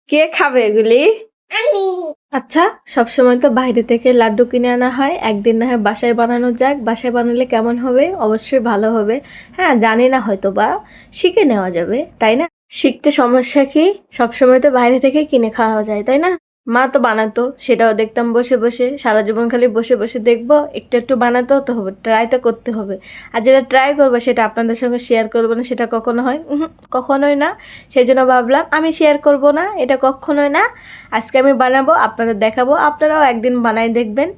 কে খাবে এগুলি? আচ্ছা, সবসময় তো বাইরে থেকে লাড্ডু কিনে আনা হয়, একদিন না হয় বাসায় বানানো যাক। বাসায় বানালে কেমন হবে? অবশ্যই ভালো হবে। হ্যাঁ, জানি না, হয়তো বা শিখে নেওয়া যাবে, তাই না? শিখতে সমস্যা কি? সবসময় তো বাইরে থেকে কিনে খাওয়া যায়, তাই না? মা তো বানাতো, সেটাও দেখতাম বসে বসে। সারা জীবন খালি বসে বসে দেখবো, একটু একটু বানাতেও তো হবে, ট্রাই তো করতে হবে। আর যেটা ট্রাই করবো সেটা আপনাদের সঙ্গে শেয়ার করবো না, সেটা কখনো হয়? কখনোই না। সেই জন্য ভাবলাম আমি শেয়ার করব না, এটা কখনোই না। আজকে আমি বানাবো, আপনাদের দেখাবো, আপনারাও একদিন বানাই দেখবেন,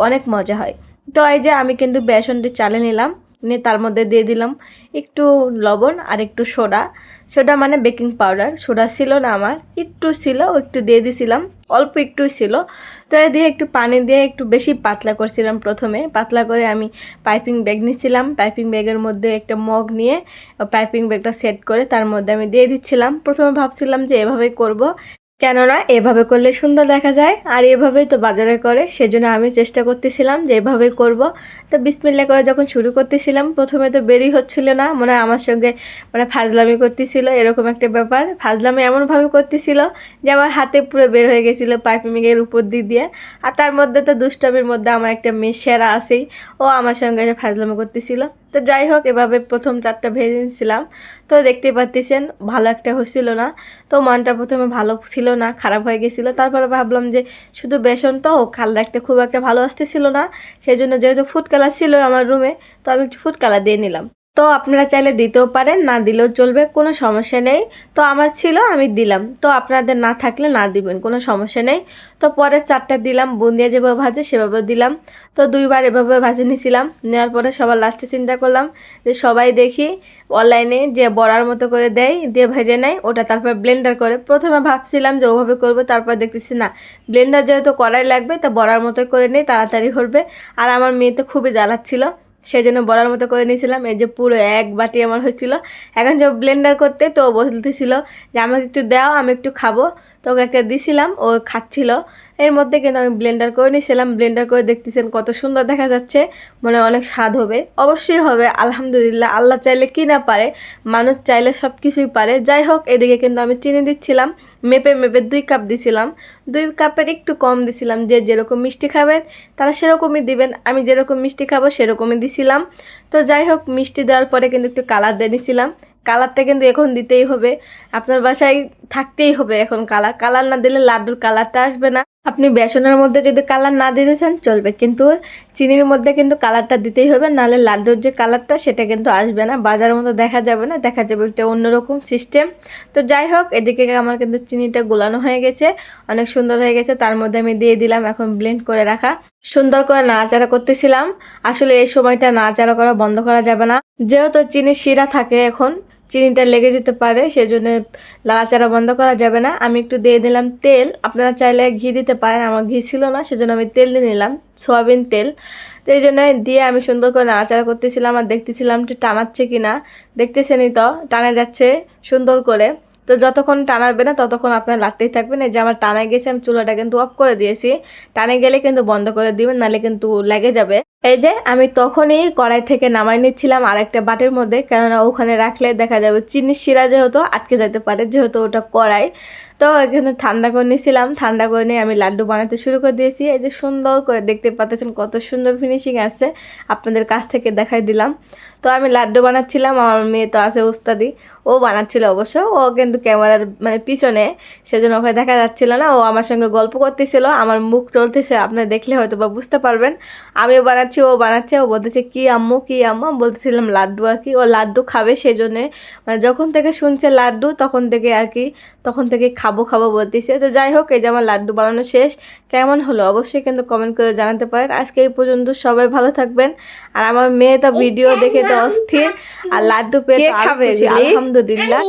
অনেক মজা হয়। তো এই যে আমি কিন্তু বেসনটি চালে নিলাম, নিয়ে তার মধ্যে দিয়ে দিলাম একটু লবণ আর একটু সোডা। সোডা মানে বেকিং পাউডার, সোডা ছিল না আমার, একটু ছিল, একটু দিয়ে দিছিলাম, অল্প একটুই ছিল। তো এ দিয়ে একটু পানি দিয়ে একটু বেশি পাতলা করছিলাম। প্রথমে পাতলা করে আমি পাইপিং ব্যাগ নিছিলাম, পাইপিং ব্যাগের মধ্যে একটা মগ নিয়ে পাইপিং ব্যাগটা সেট করে তার মধ্যে আমি দিয়ে দিচ্ছিলাম। প্রথমে ভাবছিলাম যে এভাবেই করব, কেননা এভাবে করলে সুন্দর দেখা যায়, আর এভাবেই তো বাজারে করে, সেজন্য আমি চেষ্টা করতেছিলাম যে এভাবেই করব। তো বিসমিল্লাহ করে যখন শুরু করতেছিলাম, প্রথমে তো বেরই হচ্ছিল না, মনে হয় আমার সঙ্গে মানে ফাজলামি করতেছিল, এরকম একটা ব্যাপার। ফাজলামি এমনভাবে করতেছিল যে আমার হাতে পুরো বের হয়ে গেছিলো পাইপিংয়ের উপর দিয়ে। আর তার মধ্যে তো দুষ্টামির মধ্যে আমার একটা মেয়ে সেরা আছেই, ও আমার সঙ্গে ফাজলামি করতেছিল। তো যাই হোক, এভাবে প্রথম 4টা ভেজে নিয়েছিলাম। তো দেখতে পাচ্ছেন ভালো একটা হচ্ছিল না। তো মনটা প্রথমে ভালো ছিল না, খারাপ হয়ে গেছিলো। তারপরে ভাবলাম যে শুধু বেসন তো, কালারটা খুব একটা ভালো আসতেছিল না। সেই জন্য যেহেতু ফুড কালার ছিল আমার রুমে, তো আমি একটু ফুড কালার দিয়ে নিলাম। তো আপনারা চাইলে দিতেও পারেন, না দিলেও চলবে, কোনো সমস্যা নেই। তো আমার ছিল, আমি দিলাম। তো আপনাদের না থাকলে না দিবেন, কোনো সমস্যা নেই। তো পরে 4টা দিলাম, বুন্দিয়া যেভাবে ভাজে সেভাবে দিলাম। তো 2বার এভাবে ভাজে নিয়েছিলাম। নেওয়ার পরে সবার লাস্টে চিন্তা করলাম যে সবাই দেখি অনলাইনে যে বড়ার মতো করে দেয়, দিয়ে ভেজে নেয়, ওটা তারপর ব্লেন্ডার করে। প্রথমে ভাবছিলাম যে ওভাবে করবো, তারপর দেখতেছি না, ব্লেন্ডার যেহেতু কড়াই লাগবে, তো বড়ার মতো করে নেই, তাড়াতাড়ি হবে। আর আমার মেয়ে তো খুবই জ্বালাচ্ছিল, সেই জন্য বড়ার মতো করে নিয়েছিলাম। এই যে পুরো 1 বাটি আমার হয়েছিল। এখন যে ব্লেন্ডার করতে, তো ও বলতেছিল যে আমাকে একটু দাও, আমি একটু খাবো। তো ওকে একটা দিছিলাম, ও খাচ্ছিল। এর মধ্যে কিন্তু আমি ব্লেন্ডার করে নিয়েছিলাম। ব্লেন্ডার করে দেখতেছেন কত সুন্দর দেখা যাচ্ছে, মানে অনেক স্বাদ হবে, অবশ্যই হবে। আলহামদুলিল্লাহ, আল্লাহ চাইলে কি না পারে, মানুষ চাইলে সব কিছুই পারে। যাই হোক, এদিকে কিন্তু আমি চিনি দিচ্ছিলাম, মেপে মেপে 2 কাপ দিছিলাম। 2 কাপের একটু কম দিছিলাম, যে যেরকম মিষ্টি খাবেন তারা সেরকমই দিবেন, আমি যেরকম মিষ্টি খাবো সেরকমই দিছিলাম। তো যাই হোক, মিষ্টি দেওয়ার পরে কিন্তু একটু কালার দিয়ে নিছিলাম। কালারটা কিন্তু এখন দিতেই হবে, আপনার বাসায় থাকতেই হবে এখন কালার। কালার না দিলে লাড্ডুর কালারটা আসবে না। আপনি বেসনের মধ্যে যদি কালার না দিতে চান চলবে, কিন্তু চিনির মধ্যে কিন্তু কালারটা দিতেই হবে, নাহলে লাড্ডুর যে কালারটা সেটা কিন্তু আসবে না, বাজারের মতো দেখা যাবে না, দেখা যাবে একটা অন্যরকম সিস্টেম। তো যাই হোক, এদিকে আমার কিন্তু চিনিটা গোলানো হয়ে গেছে, অনেক সুন্দর হয়ে গেছে। তার মধ্যে আমি দিয়ে দিলাম এখন ব্লেন্ড করে রাখা। সুন্দর করে নাড়াচাড়া করতেছিলাম। আসলে এই সময়টা নাড়াচাড়া করা বন্ধ করা যাবে না, যেহেতু চিনির শিরা থাকে, এখন চিনিটা লেগে যেতে পারে, সেজন্য নাড়াচাড়া বন্ধ করা যাবে না। আমি একটু দিয়ে দিলাম তেল, আপনারা চাইলে ঘি দিতে পারেন, আমার ঘি ছিল না, সেজন্য আমি তেল দিয়ে নিলাম, সয়াবিন তেল। তো এই জন্য দিয়ে আমি সুন্দর করে নাড়াচাড়া করতেছিলাম, আর দেখতেছিলাম যে টানাচ্ছে কিনা। দেখতেছেনই তো, টানা যাচ্ছে সুন্দর করে। তো যতক্ষণ টানাবে না ততক্ষণ আপনার লাগতেই থাকবেন। এই যে আমার টানা গেছে, আমি চুলাটা কিন্তু অফ করে দিয়েছি। টানে গেলে কিন্তু বন্ধ করে দিবেন, নাহলে কিন্তু লেগে যাবে। এই যে আমি তখনই কড়াই থেকে নামাই নিচ্ছিলাম আরেকটা বাটির মধ্যে, কেননা ওখানে রাখলে দেখা যাবে চিনির শিরা যেহেতু আটকে যেতে পারে, যেহেতু ওটা কড়াই। তো এখানে ঠান্ডা করে নিয়েছিলাম, ঠান্ডা করে নিয়ে আমি লাড্ডু বানাতে শুরু করে দিয়েছি। এই যে সুন্দর করে দেখতে পাচ্ছেন কত সুন্দর ফিনিশিং আছে, আপনাদের কাছ থেকে দেখাই দিলাম। তো আমি লাড্ডু বানাচ্ছিলাম, আমার মেয়ে তো আছে উস্তাদি, ও বানাচ্ছিল অবশ্য, ও কিন্তু ক্যামেরার মানে পিছনে, সেজন্য ওকে দেখা যাচ্ছিল না। ও আমার সঙ্গে গল্প করতেছিল, আমার মুখ চলতেছে, আপনারা দেখলে হয়তো বা বুঝতে পারবেন। আমিও বানাচ্ছি, ও বানাচ্ছে, ও বলতেছে কি আম্মু কি আম্মু, বলতেছিলাম লাড্ডু আর কি, ও লাড্ডু খাবে, সেজন্যে মানে যখন থেকে শুনছে লাড্ডু তখন থেকে আর কি, তখন থেকে খাবো খাবো বলতেছে। তো যাই হোক, এই যে আমার লাড্ডু বানানো শেষ। কেমন হলো অবশ্যই কিন্তু কমেন্ট করে জানাতে পারেন। আজকে এই পর্যন্ত, সবাই ভালো থাকবেন। আর আমার মেয়ে তো ভিডিও দেখে তো অস্থির, আর লাড্ডু পেয়ে তো আরো খুশি, আলহামদুলিল্লাহ।